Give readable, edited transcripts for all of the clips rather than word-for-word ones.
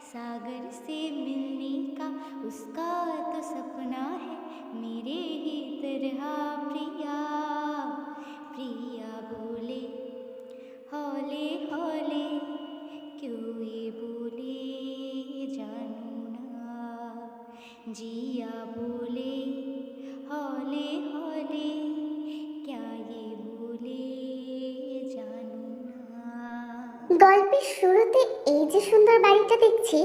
सागर से मिलने का उसका तो सपना है, मेरे ही तरह प्रिया। प्रिया बोले हौले हौले, क्यों ये बोले जानू ना। जिया बोले हौले हौले, क्या ये बोले जानू ना। গল্পের শুরুতে এই যে সুন্দর বাড়িটা দেখছি,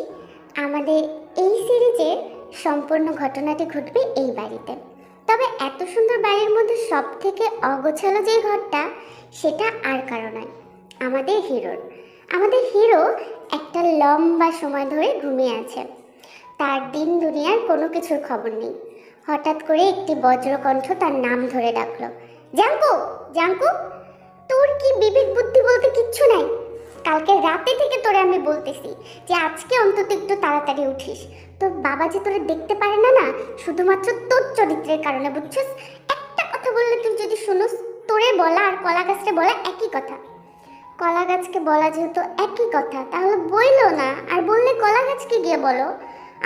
আমাদের এই সিরিজের সম্পূর্ণ ঘটনাটি ঘটবে এই বাড়িতে। তবে এত সুন্দর বাড়ির মধ্যে সব থেকে অগোছালো যে ঘরটা, সেটা আর কারো নয়, আমাদের হিরোর। আমাদের হিরো একটা লম্বা সময় ধরে ঘুমিয়ে আছে। তার দিন দুনিয়ার কোনো কিছুর খবর নেই। হঠাৎ করে একটি বজ্রকণ্ঠ তার নাম ধরে ডাকলো, জাঙ্কু জাঙ্কু। তোর কি বিবেক বুদ্ধি বলতে কিচ্ছু নাই? কালকে রাতে থেকে তোরে আমি বলতেছি যে আজকে অন্তত একটু তাড়াতাড়ি উঠিস। তোর বাবা যে তোরে দেখতে পারে না, না শুধুমাত্র তোর চরিত্রের কারণে, বুঝছিস? একটা কথা বললে তুই যদি শুনোস, তোরে বলা আর কলা গাছকে বলা একই কথা। কলা গাছকে বলা যেহেতু একই কথা, তাহলে বইলো না, আর বললে কলা গাছকে গিয়ে বলো।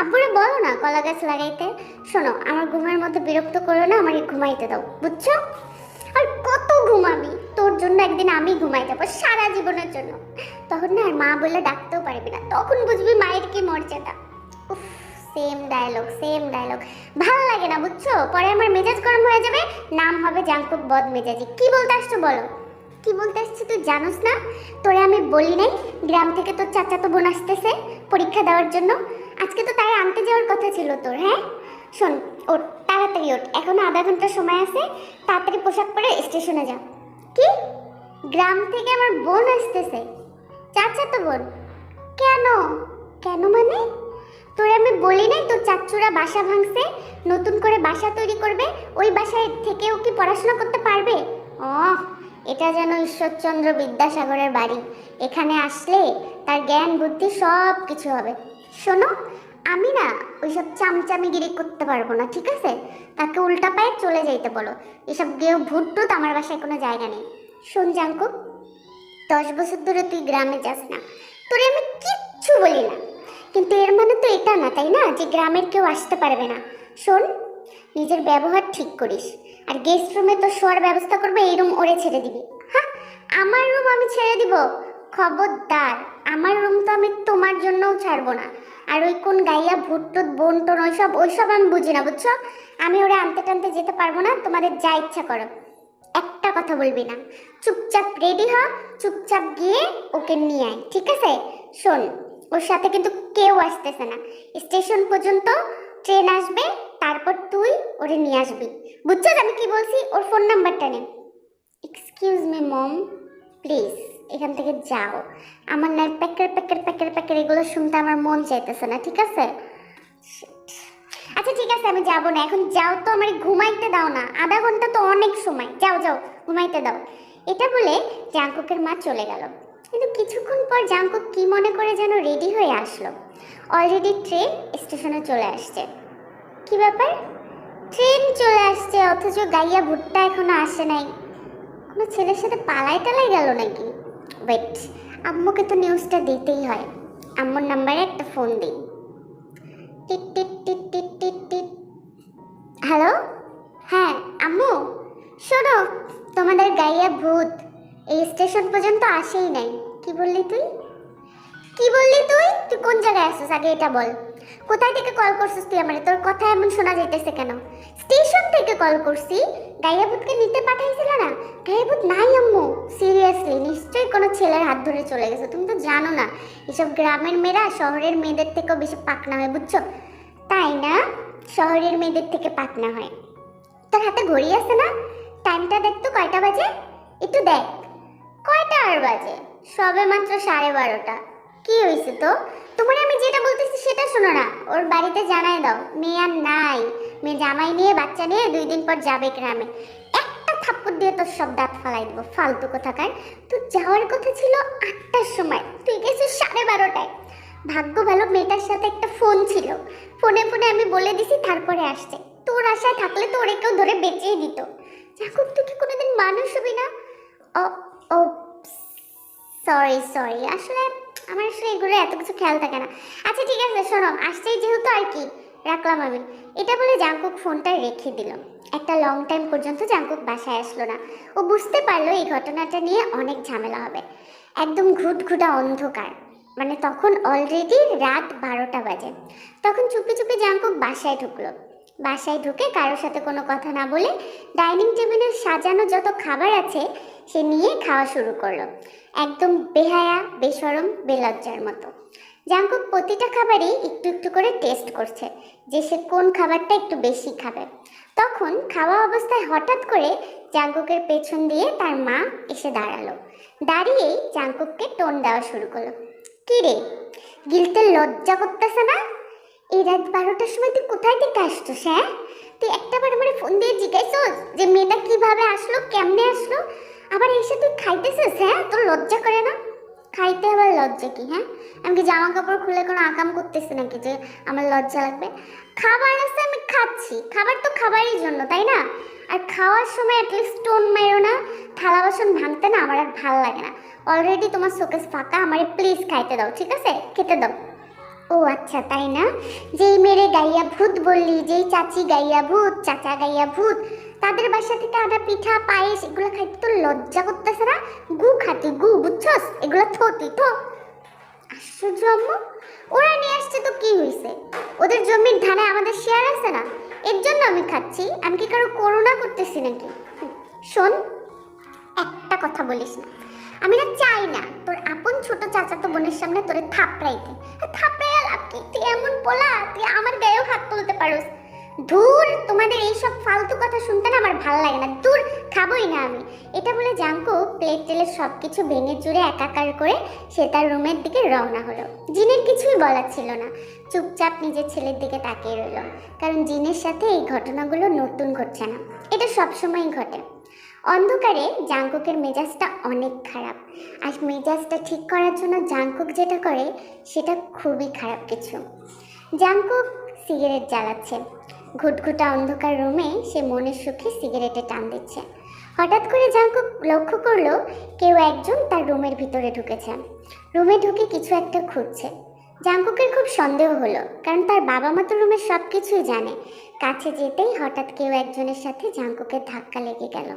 আব্বুরে বলো না কলা গাছ লাগাইতে। শোনো, আমার ঘুমের মধ্যে বিরক্ত করো না, আমাকে ঘুমাইতে দাও, বুঝছো? আর কত ঘুমাবি? তোর জন্য একদিন আমি ঘুমাই যাবো সারা জীবনের জন্য। তখন না আর মা বলে ডাকতেও পারবি না, তখন বুঝবি মায়ের কি মর্যাদা। উফ, সেম ডায়লগ সেম ডায়লগ, ভালো লাগে না বুঝছো? পরে আমার মেজাজ গরম হয়ে যাবে, নাম হবে জাঙ্কুক বদ মেজাজি। কি বলতে আসছো বলো? কি বলতে আসছি তুই জানোস না? তোরে আমি বলি নাই গ্রাম থেকে তোর চাচাতো বোন আসতেছে পরীক্ষা দেওয়ার জন্য? আজকে তো তাই আনতে যাওয়ার কথা ছিল তোর। হ্যাঁ শোন, ওঠ তাড়াতাড়ি ওঠ, এখনো আধা ঘন্টা সময় আছে, তাড়াতাড়ি পোশাক পরে স্টেশনে যা। কি? গ্রাম থেকে আমার বোন আসতেছে? চাচাতো বোন? কেন? কেন মানে? তোরে আমি বলি নাই তোর চাচুরা বাসা ভাঙছে, নতুন করে বাসা তৈরি করবে, ওই বাসায় থেকেও কি পড়াশোনা করতে পারবে? এটা যেন ঈশ্বরচন্দ্র বিদ্যাসাগরের বাড়ি, এখানে আসলে তার জ্ঞান বুদ্ধি সব কিছু হবে। শোনো, আমি না ওইসব চামচামিগিরি করতে পারবো না, ঠিক আছে? তাকে উল্টা পায়ে চলে যাইতে বলো। এসব গেও ভুট্টুত আমার বাসায় কোনো জায়গা নেই। শোন জাঙ্কু, 10 বছর ধরে তুই গ্রামে যাস না, তোরে আমি কিচ্ছু বলি না, কিন্তু এর মানে তো এটা না, তাই না, যে গ্রামের কেউ আসতে পারবে না। শোন, নিজের ব্যবহার ঠিক করিস, আর গেস্ট রুমে তো শোয়ার ব্যবস্থা করবে, এই রুম ওরে ছেড়ে দিবি। হ্যাঁ, আমার রুম আমি ছেড়ে দিব? খবরদার, আমার রুম তো আমি তোমার জন্যও ছাড়বো না। আর ওই কোন গাইয়া ভুট্টুত বন্টন ওইসব ওইসব আমি বুঝি না, বুঝছো? আমি ওরা আনতে টানতে যেতে পারবো না, তোমাদের যা ইচ্ছা করো। একটা কথা বলবি না, চুপচাপ রেডি হ, চুপচাপ গিয়ে ওকে নিয়ে আয়, ঠিক আছে? শোন, ওর সাথে কিন্তু কেউ আসতেছে না, স্টেশন পর্যন্ত ট্রেন আসবে, তারপর তুই ওরে নিয়ে আসবি, বুঝছো আমি কি বলছি? ওর ফোন নাম্বারটা নে। এক্সকিউজ মি মম, প্লিজ এখান থেকে যাও। আমার না প্যাকের প্যাকের প্যাকের প্যাকের এগুলো শুনতে আমার মন চাইতেছে না, ঠিক আছে? আচ্ছা ঠিক আছে, আমি যাবো না এখন, যাও তো, আমার ঘুমাইতে দাও না, আধা ঘন্টা তো অনেক সময়, যাও যাও ঘুমাইতে দাও। এটা বলে জাঙ্কুকের মা চলে গেল। কিন্তু কিছুক্ষণ পর জাঙ্কুক কি মনে করে যেন রেডি হয়ে আসলো। অলরেডি ট্রেন স্টেশনে চলে আসছে। কি ব্যাপার? ট্রেন চলে আসছে অথচ গাইয়া ভুট্টা এখনো আসে নাই? কোনো ছেলের সাথে পালাই টালাই গেল নাকি? ওয়েট, আম্মুকে তো নিউজটা দিতেই হয়। আম্মুর নাম্বারে একটা ফোন দিই। টিট টিট টিট টিট টিট টিট। হ্যালো, হ্যাঁ আম্মু, শোনো, তোমাদের গাইয়া ভূত এই স্টেশন পর্যন্ত আসেই নাই। কি বললি তুই? কি বললি তুই? তুই কোন জায়গায় আসছিস আগে এটা বল। কোথায় থেকে কল করছিস তুই আমারে? তোর কথা এমন শোনা যাইতেছে কেন? স্টেশন থেকে কল করছি। গাইয়া ভূতকে নিতে পাঠাইছিল না? গাইয়া ভূত নাই আম্মু, সিরিয়াসলি নিশ্চয়ই কোনো ছেলের হাত ধরে চলে গেছে। তুমি তো জানো না এসব গ্রামের মেয়েরা শহরের মেয়েদের থেকেও বেশি পাকনা হয়, বুঝছো? তাই না? শহরের মেয়েদের থেকে পাকনা হয়। তোর হাতে ঘড়ি আছে না? টাইমটা দেখ তো, কয়টা বাজে? একটু দেখ। কয়টা আর বাজে? সবে মাত্র 12:30। কি হয়েছে তো? তোমার আমি যেটা বলতেছি সেটা শোনো না। ওর বাড়িতে জানাই দাও মেয়ে আর নাই, মেয়ে জামাই নিয়ে বাচ্চা নিয়ে 2 দিন পর যাবে গ্রামে। একটা থাপ্পড় দিয়ে তোর সব দাঁত ফালাই দেবো, ফালতু কোথাকার। তোর যাওয়ার কথা ছিল 8টার সময়, তুই গেছিস 12:30টায়। ভাগ্য ভালো মেয়েটার সাথে একটা ফোন ছিল, ফোনে ফোনে আমি বলে দিছি, তারপরে আসছে। তোর আশায় থাকলে তো ওরে কেউ ধরে বেঁচেই দিত। জাকুব, তুই কি কোনোদিন মানুষ হবি না? ও ও সরি সরি, আসলে আমার আসলে এগুলো এত কিছু খেয়াল থাকে না। আচ্ছা ঠিক আছে, শোনো, আসছেই যেহেতু আর কি, রাখলাম আমি। এটা বলে জাংকুক ফোনটা রেখে দিল। একটা লং টাইম পর্যন্ত জাংকুক বাসায় আসলো না। ও বুঝতে পারলো এই ঘটনাটা নিয়ে অনেক ঝামেলা হবে। একদম ঘুটঘুটা অন্ধকার, মানে তখন অলরেডি রাত 12টা বাজে। তখন চুপি চুপি জাংকুক বাসায় ঢুকলো। বাসায় ঢুকে কারোর সাথে কোনো কথা না বলে ডাইনিং টেবিলে সাজানো যত খাবার আছে সে নিয়ে খাওয়া শুরু করলো, একদম বেহায়া, বেশরম, বেলজ্জার মতো। জাংকুক প্রতিটা খাবারই একটু একটু করে টেস্ট করছে যে সে কোন খাবারটা একটু বেশি খাবে। তখন খাওয়া অবস্থায় হঠাৎ করে জাংকুকের পেছন দিয়ে তার মা এসে দাঁড়ালো। দাঁড়িয়েই জাংকুককে টোন দেওয়া শুরু করলো। কি রে, গিলতে লজ্জা করতেছে না? এই রাত 12টার সময় তুই কোথায় থেকে আসছিস? হ্যাঁ, তুই একটাবার আমার ফোন দিয়ে জিজ্ঞাসা যে মেয়েটা কিভাবে আসলো, কেমনে আসলো, আবার এসে তুই খাইতেছিস? হ্যাঁ, তোর লজ্জা করে না? খাইতে আবার লজ্জা কি? হ্যাঁ, আমি কি জামা কাপড় খুলে কোনো আকাম করতেছি নাকি যে আমার লজ্জা লাগবে? খাবার আছে, আমি খাচ্ছি। খাবার তো খাবারই জন্য, তাই না? আর খাওয়ার সময় অ্যাটলিস্ট টোন মারো না, থালা বাসন ভাঙতে না আমার আর ভালো লাগে না। অলরেডি তোমার শোকেস ফাঁকা, আমারে প্লিজ খাইতে দাও, ঠিক আছে? খেতে দাও। ও আচ্ছা, তাই না? যেই মেরে গাইয়া ভূত বললি, যেই চাচি গাইয়া ভূত, চাচা গাইয়া ভূত, তাদের বাসা থেকে আটা পিঠা পায়েস এগুলো খাইতে তো লজ্জা করতেছে না? গু খাতি গু, বুঝছস? এগুলো থো তুই থো। আশ্চর্য আম্মু, ওরা নিয়ে আসছে তো কি হয়েছে? ওদের জমির ধানে আমাদের শেয়ার আছে না, এর জন্য আমি খাচ্ছি। আমি কি কারো করুণা করতেছি নাকি? শোন, একটা কথা বলিস না। আমি না চাই না তোর আপন ছোট চাচাতো বোনের সামনে তোরে থাপড়াইতে। থাপড়াইয়া লাভ কি? তুই এমন পোলা, তুই আমার গায়েও হাত তুলতে পারোস। ধুর, তোমাদের এইসব ফালতু কথা শুনতে না আমার ভালো লাগে না। দূর, খাবোই না আমি। এটা বলে জাংকুক প্লেট টেলের সব কিছু ভেঙে চুরে একাকার করে সে তার রুমের দিকে রওনা হলো। জিনের কিছুই বলার ছিল না, চুপচাপ নিজের ছেলের দিকে তাকিয়ে রইল। কারণ জিনের সাথে এই ঘটনাগুলো নতুন ঘটছে না, এটা সবসময়ই ঘটে। অন্ধকারে জাংকুকের মেজাজটা অনেক খারাপ। আর মেজাজটা ঠিক করার জন্য জাংকুক যেটা করে সেটা খুবই খারাপ কিছু। Jungkook cigarette জ্বালাচ্ছে। ঘুটঘুটা অন্ধকার রুমে সে মনের সুখে সিগারেটে টান দিচ্ছে। হঠাৎ করে জাংকুক লক্ষ্য করলো কেউ একজন তার রুমের ভিতরে ঢুকেছে। রুমে ঢুকে কিছু একটা খুঁজছে। জাংকুকের খুব সন্দেহ হলো, কারণ তার বাবা মা তো রুমের সব কিছুই জানে। কাছে যেতেই হঠাৎ কেউ একজনের সাথে জাংকুকের ধাক্কা লেগে গেল।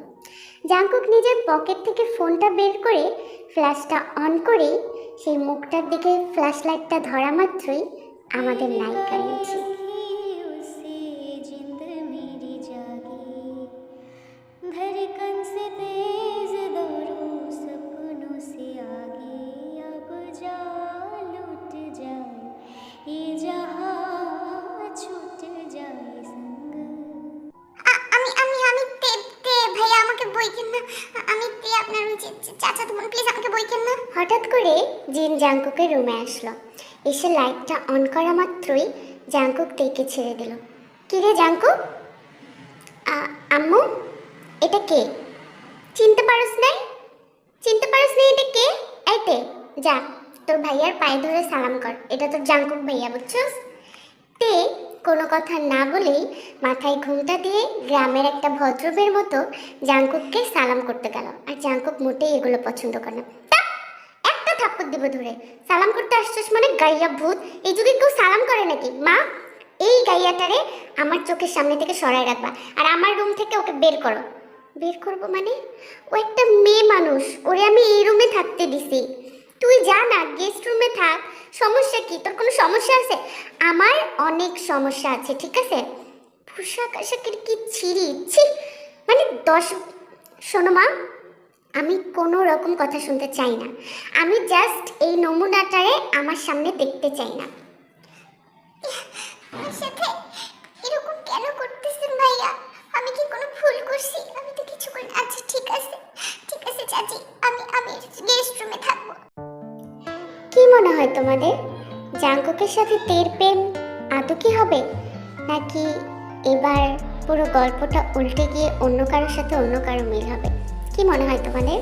জাংকুক নিজের পকেট থেকে ফোনটা বের করে ফ্ল্যাশটা অন করেই সেই মুখটার দিকে ফ্ল্যাশ লাইটটা ধরা মাত্রই আমাদের নায়িকা নিয়েছি। धड़कन से तेज दौड़ूं सपनों से आगे, अब जा लुट जाए ये जहां, छूट जाए संग। আমি আমি আমি তে তে ভাইয়া আমাকে বই কেন না? আমি তে আপনার চাচা তো প্লিজ আমাকে বই কেন না? হঠাৎ করে জিন জাংকুকের রুমে আসলো। এসে লাইটটা অন করা মাত্রই জাংকুক তেকে ছেড়ে দিল। কি রে জাংকুক? আম্মু, এটা কে? চিনতে পারছ নাই? চিনতে পারছ নাই এটা কে? এইতে যা তোর ভাইয়ার পায়ে ধরে সালাম কর, এটা তোর জাংকুক ভাইয়া, বুঝছস? তে কোনো কথা না বলেই মাথায় ঘুমটা দিয়ে গ্রামের একটা ভদ্রবের মতো জাংকুককে সালাম করতে গেল। আর জাংকুক মোটেই এগুলো পছন্দ করে না। একটা থাপ্পড় দিব ধরে। সালাম করতে আসছিস মানে গাইয়া ভূত, এই যুগে কেউ সালাম করে নাকি? মা, এই গাইয়াটারে আমার চোখের সামনে থেকে সরাই রাখবা, আর আমার রুম থেকে ওকে বের করো। বের করবো মানে? ও একটা মেয়ে মানুষ, ওরে আমি এই রুমে থাকতে দিছি। তুই যা না, গেস্ট রুমে থাক, সমস্যা কি? তোর কোনো সমস্যা আছে? আমার অনেক সমস্যা আছে, ঠিক আছে? পোশাক আশাকের কি ছিঁড়ি, ছি, মানে 10। শোনো মা, আমি কোনো রকম কথা শুনতে চাই না। আমি জাস্ট এই নমুনাটারে আমার সামনে দেখতে চাই না। আমার সাথে এরকম কেন করতেছেন ভাইয়া? আমি কি কোনো ভুল করছি? আমি তো কিছু করি। আচ্ছা ঠিক আছে, ঠিক আছে চাচি, আমি গেস্ট রুমে থাকবো। কি মনে হয় তোমাদের, জাংকুকের সাথে তের প্রেম আদৌ কি হবে, নাকি এবার পুরো গল্পটা উল্টে গিয়ে অন্য কারোর সাথে অন্য কারো মিল হবে? কি মনে হয় তোমাদের?